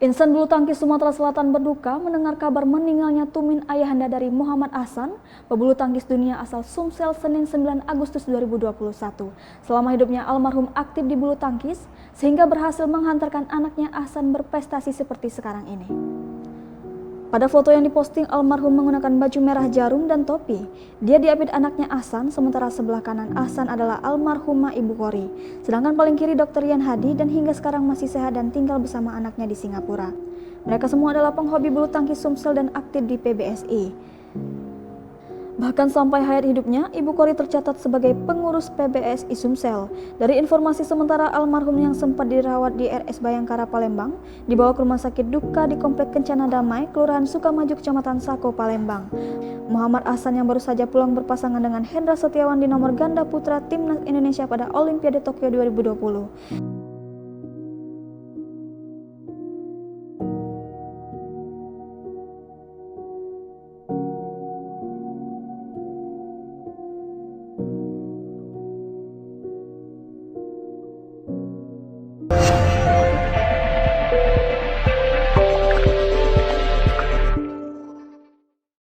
Insan bulu tangkis Sumatera Selatan berduka mendengar kabar meninggalnya tumin ayahanda dari Muhammad Ahsan, pebulu tangkis dunia asal Sumsel Senin 9 Agustus 2021. Selama hidupnya almarhum aktif di bulu tangkis, sehingga berhasil menghantarkan anaknya Ahsan berprestasi seperti sekarang ini. Pada foto yang diposting, almarhum menggunakan baju merah jarum dan topi. Dia diapit anaknya Ahsan, sementara sebelah kanan Ahsan adalah almarhumah Ibu Kori. Sedangkan paling kiri Dr. Yan Hadi dan hingga sekarang masih sehat dan tinggal bersama anaknya di Singapura. Mereka semua adalah penghobi bulu tangkis Sumsel dan aktif di PBSI. Bahkan sampai hayat hidupnya, Ibu Kori tercatat sebagai pengurus PBSI Sumsel. Dari informasi sementara, almarhum yang sempat dirawat di RS Bayangkara Palembang dibawa ke rumah sakit duka di Komplek Kencana Damai, Kelurahan Sukamaju, Kecamatan Sako, Palembang. Muhammad Ahsan yang baru saja pulang berpasangan dengan Hendra Setiawan di nomor ganda putra Timnas Indonesia pada Olimpiade Tokyo 2020.